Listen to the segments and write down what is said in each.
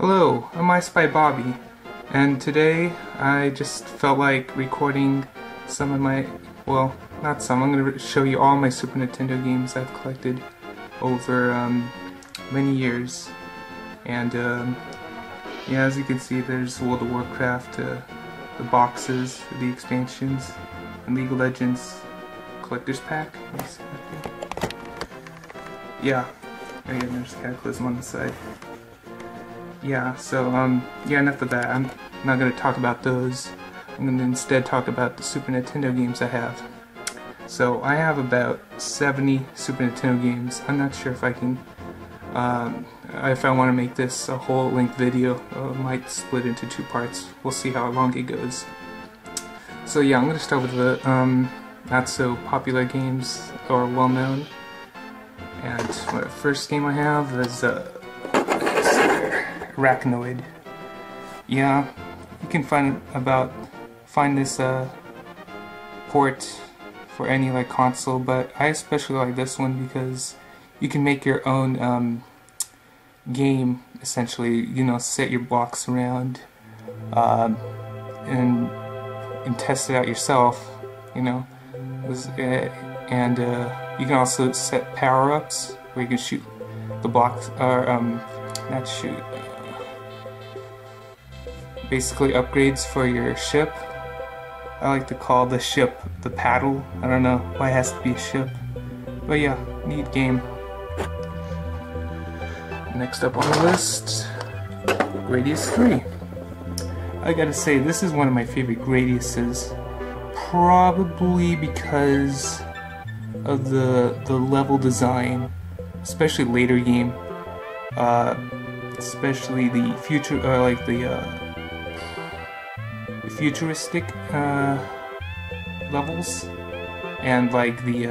Hello, I'm I Spy Bobby, and today I just felt like recording some of my, well, not some, I'm going to show you all my Super Nintendo games I've collected over many years. And yeah, as you can see, there's World of Warcraft, the boxes, the expansions, and League of Legends collector's pack. Yeah, and there's Cataclysm on the side. Yeah, so, yeah, enough of that. I'm not going to talk about those. I'm going to instead talk about the Super Nintendo games I have. So, I have about 70 Super Nintendo games. I'm not sure if I can, if I want to make this a whole length video. I might split into two parts. We'll see how long it goes. So, yeah, I'm going to start with the, not so popular games, or well known. And the first game I have is, Arachnoid. Yeah, you can find this port for any like console, but I especially like this one because you can make your own game essentially. You know, set your blocks around and test it out yourself. You know, and you can also set power-ups where you can shoot the blocks, or not shoot. Basically upgrades for your ship. I like to call the ship the paddle. I don't know why it has to be a ship. But yeah, neat game. Next up on the list, Gradius 3. I gotta say, this is one of my favorite Gradiuses. Probably because of the level design, especially later game. Especially the future, like the futuristic levels, and like the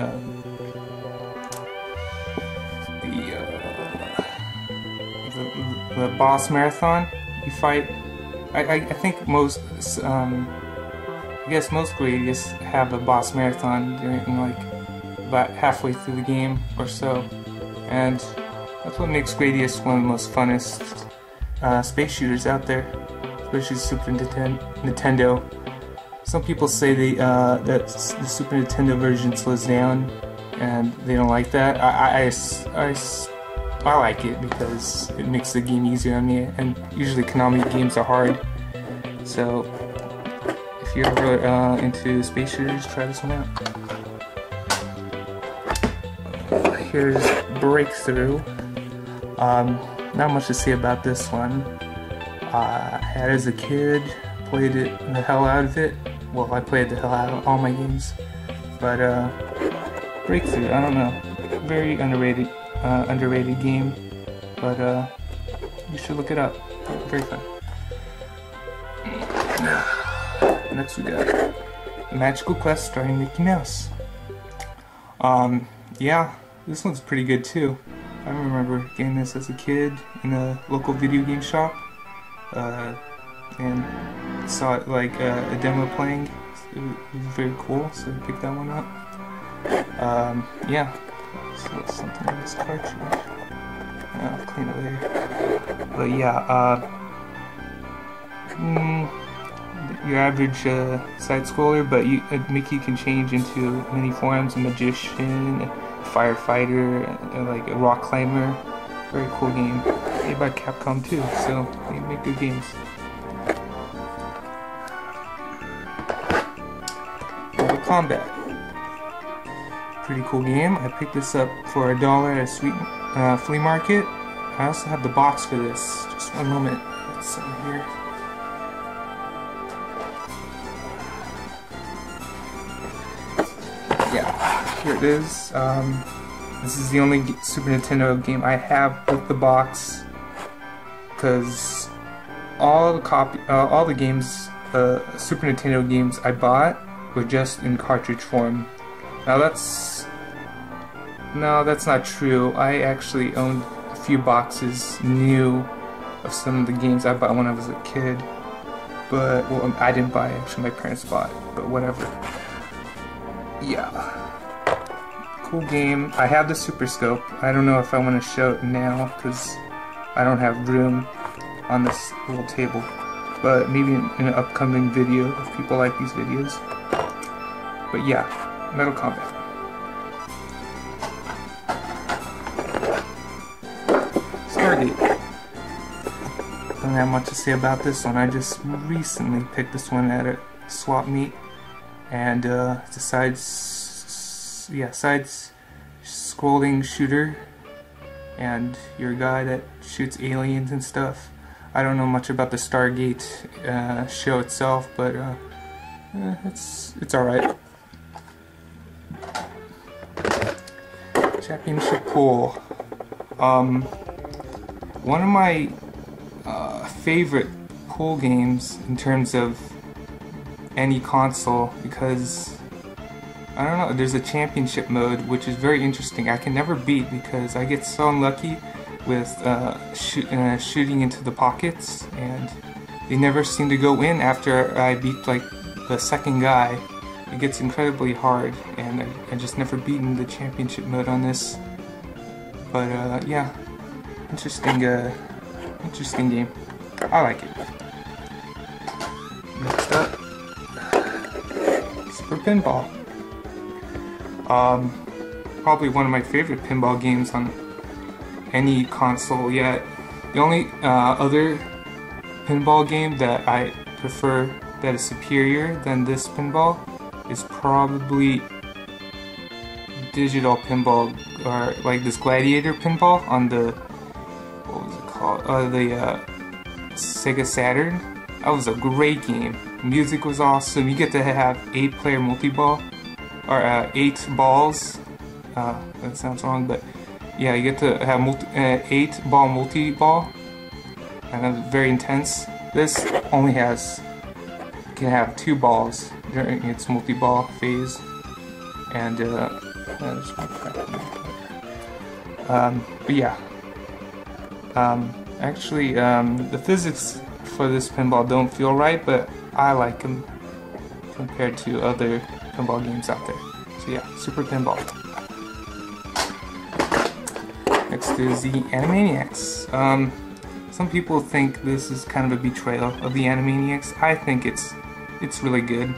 boss marathon you fight. I think most I guess most Gradius have a boss marathon during like about halfway through the game or so, and that's what makes Gradius one of the most funnest space shooters out there, especially Super Nintendo. Some people say that the Super Nintendo version slows down, and they don't like that. I like it because it makes the game easier on me, and usually Konami games are hard. So if you're ever into space shooters, try this one out. Here's Breakthrough. Not much to say about this one. I had it as a kid, played it the hell out of it. Well, I played the hell out of all my games. But Breakthrough, I don't know, very underrated game. But you should look it up. Very fun. Next we got Magical Quest starring Mickey Mouse. Yeah, this one's pretty good too. I remember getting this as a kid in a local video game shop, and saw it like a demo playing. It was very cool, so I picked that one up. Yeah, so something in this cartridge. I'll clean it later. But yeah, your average side scroller, but Mickey can change into many forms: a magician, firefighter, like a rock climber. Very cool game. Made by Capcom too, so they make good games. Mortal Kombat. Pretty cool game. I picked this up for $1 at a sweet flea market. I also have the box for this. Just one moment. It's over here. Yeah, here it is. This is the only Super Nintendo game I have with the box, because all the games, Super Nintendo games I bought were just in cartridge form. Now that's not true. I actually owned a few boxes new of some of the games I bought when I was a kid, but well, I didn't buy it. Actually, my parents bought it. But whatever. Yeah. Cool game. I have the Super Scope. I don't know if I want to show it now because I don't have room. on this little table, but maybe in an upcoming video if people like these videos. But yeah, Metal Combat. Stargate. Don't have much to say about this one. I just recently picked this one at a swap meet, and it's a side-scrolling shooter, and you're a guy that shoots aliens and stuff. I don't know much about the Stargate show itself, but it's alright. Championship Pool. One of my favorite pool games in terms of any console, because I don't know, there's a championship mode which is very interesting. I can never beat because I get so unlucky with shooting into the pockets, and they never seem to go in after I beat like the second guy. It gets incredibly hard, and I just never beaten the championship mode on this. But yeah, interesting game. I like it. Next up, Super Pinball. Probably one of my favorite pinball games on any console yet. The only other pinball game that I prefer that is superior than this pinball is probably digital pinball, or like this Gladiator pinball on the, what was it called? The Sega Saturn. That was a great game. Music was awesome. You get to have 8-player multi-ball, or 8 balls. That sounds wrong, but yeah, you get to have 8-ball multi-ball, and it was very intense. This only can have 2 balls during its multi-ball phase, and but yeah, actually, the physics for this pinball don't feel right, but I like them compared to other pinball games out there. So yeah, Super Pinball. Next is the Animaniacs. Some people think this is kind of a betrayal of the Animaniacs. I think it's really good.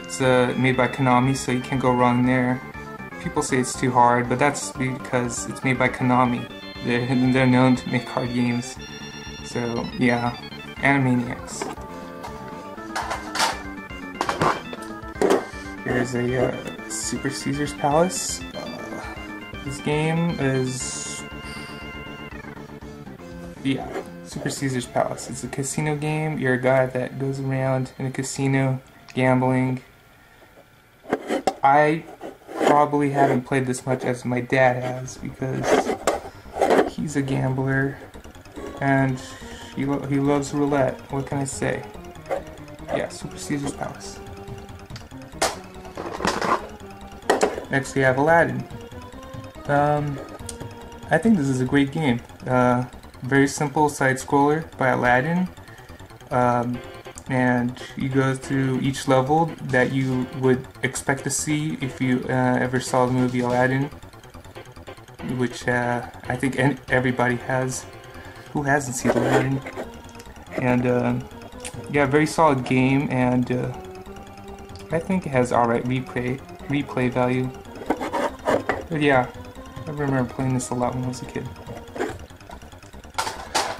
It's made by Konami, so you can't go wrong there. People say it's too hard, but that's because it's made by Konami. They're known to make hard games. So yeah, Animaniacs. Here's a Super Caesar's Palace. This game is, yeah, Super Caesar's Palace. It's a casino game. You're a guy that goes around in a casino gambling. I probably haven't played this much as my dad has, because he's a gambler and he loves roulette. What can I say? Yeah, Super Caesar's Palace. Next we have Aladdin. I think this is a great game. Very simple side-scroller by Aladdin. And you go through each level that you would expect to see if you ever saw the movie Aladdin, which I think everybody has who hasn't seen Aladdin. And yeah, very solid game, and I think it has alright replay value. But yeah, I remember playing this a lot when I was a kid.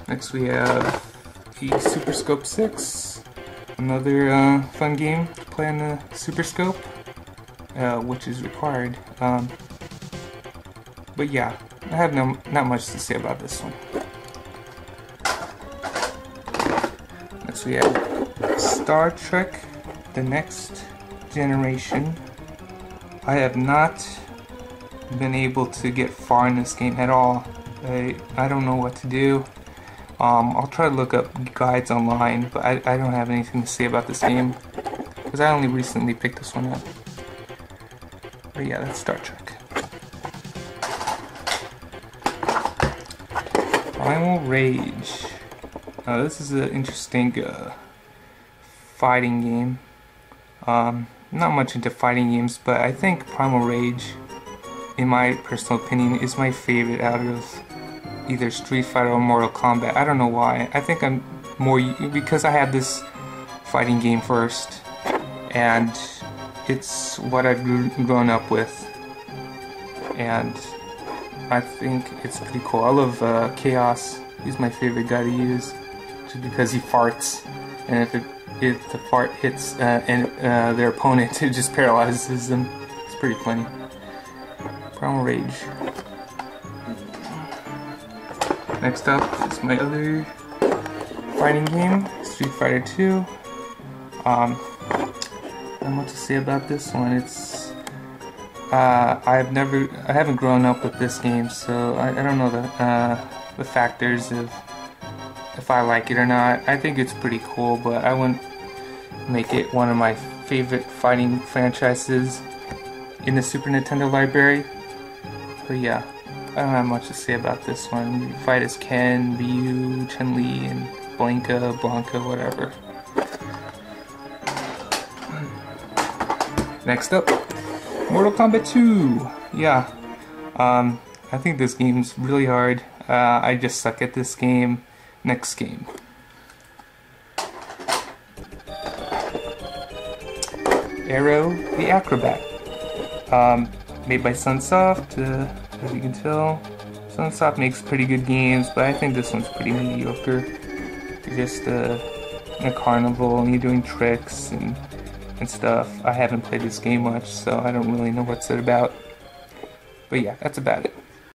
Next we have the Super Scope 6. Another fun game to play on the Super Scope, which is required. But yeah, I have not much to say about this one. Next we have Star Trek: The Next Generation. I have not been able to get far in this game at all. I don't know what to do. I'll try to look up guides online, but I don't have anything to say about this game, because I only recently picked this one up. But yeah, that's Star Trek. Primal Rage. This is an interesting fighting game. Not much into fighting games, but I think Primal Rage, in my personal opinion, is my favorite out of either Street Fighter or Mortal Kombat. I don't know why. I think I'm more because I had this fighting game first, and it's what I've grown up with, and I think it's pretty cool. I love Chaos. He's my favorite guy to use, just because he farts, and if the fart hits their opponent, it just paralyzes them. It's pretty funny. Brown Rage. Next up is my other fighting game, Street Fighter 2. I don't know what to say about this one. It's I haven't grown up with this game, so I don't know the factors of if I like it or not. I think it's pretty cool, but I wouldn't make it one of my favorite fighting franchises in the Super Nintendo library. But yeah, I don't have much to say about this one. You fight as Ken, Ryu, Chun-Li, and Blanca, whatever. Next up, Mortal Kombat 2. Yeah, I think this game's really hard. I just suck at this game. Next game. Arrow the Acrobat. Made by Sunsoft, as you can tell. Sunsoft makes pretty good games, but I think this one's pretty mediocre. You're just in a carnival and you're doing tricks and stuff. I haven't played this game much, so I don't really know what's it about. But yeah, that's about it.